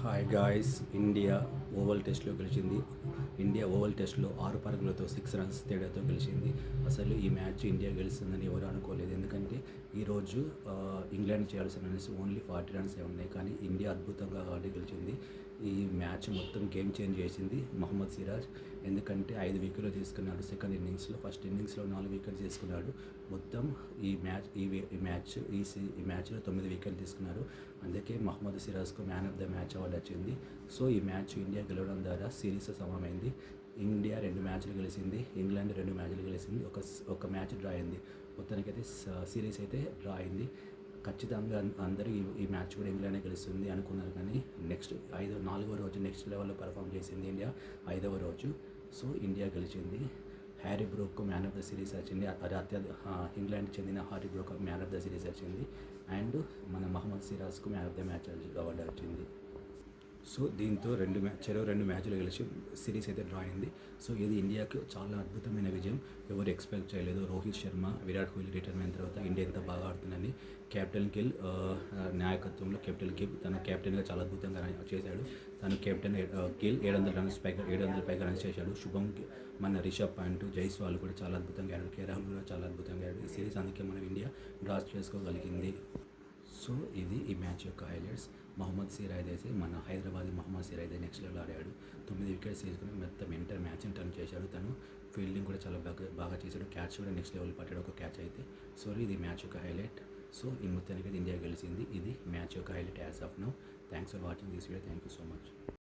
Hi guys, India oval టెస్ట్లో గెలిచింది. India oval టెస్ట్లో 6 పరుగులతో 6 రన్స్ తేడాతో గెలిచింది. అసలు ఈ మ్యాచ్ ఇండియా గెలుస్తుందని ఎవరు అనుకోలేదు. ఎందుకంటే ఈరోజు ఇంగ్లాండ్ చేయాల్సిన రన్స్ ఓన్లీ 40 రన్సే ఉన్నాయి. కానీ ఇండియా అద్భుతంగా ఆడి గెలిచింది. ఈ మ్యాచ్ మొత్తం గేమ్ చేంజ్ చేసింది మహమ్మద్ సిరాజ్. ఎందుకంటే 5 వికెట్లు తీసుకున్నాడు సెకండ్ ఇన్నింగ్స్లో. ఫస్ట్ ఇన్నింగ్స్లో 4 వికెట్లు తీసుకున్నాడు. మొత్తం ఈ మ్యాచ్లో 9 వికెట్లు తీసుకున్నారు. అందుకే మహమ్మద్ సిరాజ్కు man of the match award వచ్చింది. సో ఈ మ్యాచ్ ఇండియా గెలవడం ద్వారా సిరీస్ సమమైంది. ఇండియా 2 మ్యాచ్లు గెలిచింది, ఇంగ్లాండ్ 2 మ్యాచ్లు గెలిచింది, ఒక మ్యాచ్ డ్రా అయింది. మొత్తానికైతే సిరీస్ అయితే డ్రా అయింది. ఖచ్చితంగా అందరూ ఈ మ్యాచ్ కూడా ఇంగ్లాండే గెలుస్తుంది అనుకున్నారు. కానీ నాలుగో రోజు నెక్స్ట్ లెవెల్లో పర్ఫామ్ చేసింది ఇండియా 5వ రోజు. సో ఇండియా గెలిచింది. హ్యారీ బ్రూక్కు మ్యాన్ ఆఫ్ ద సిరీస్ వచ్చింది. ఇంగ్లాండ్ చెందిన Harry Brook man of the series వచ్చింది. అండ్ మన మహమ్మద్ సిరాజ్కు man of the match award వచ్చింది. సో దీంతో చెరో 2 మ్యాచ్లు గెలిచి సిరీస్ అయితే డ్రా అయింది. సో ఇది ఇండియాకి చాలా అద్భుతమైన విజయం. ఎవరు ఎక్స్పెక్ట్ చేయలేదు. రోహిత్ శర్మ, విరాట్ కోహ్లీ రిటైర్మెంట్ తర్వాత ఇండియా ఎంత బాగా ఆడుతుందని కెప్టెన్ గిల్ నాయకత్వంలో కెప్టెన్ గిల్ తను కెప్టెన్గా చాలా అద్భుతంగా చేశాడు. తను కెప్టెన్ గిల్ 700 పైగా రన్స్ చేశాడు. మన రిషబ్ పంట్, జైస్వాల్ కూడా చాలా అద్భుతంగా ఆడాడు. కేఎల్ రాహుల్ కూడా చాలా అద్భుతంగా ఆడాడు. ఈ సిరీస్ అందుకే మనం ఇండియా డ్రా చేసుకోగలిగింది. సో ఇది ఈ మ్యాచ్ యొక్క హైలైట్స్. మహమ్మద్ సిరాజ్ అయితే మన హైదరాబాద్ మహమ్మద్ సిరాజ్ అయితే నెక్స్ట్ లెవెల్ ఆడాడు. 9 వికెట్స్ తీసుకుని మొత్తం మ్యాచ్ని టర్న్ చేశాడు. తను ఫీల్డింగ్ కూడా చాలా బాగా చేశాడు. క్యాచ్ కూడా నెక్స్ట్ లెవెల్ పట్టాడు, ఒక క్యాచ్ అయితే. సో ఇది మ్యాచ్ యొక్క హైలైట్. సో ఈ మొత్తానికి ఇండియా గెలిచింది. ఇది మ్యాచ్ యొక్క highlight as of now. Thanks for watching this video. Thank you so much.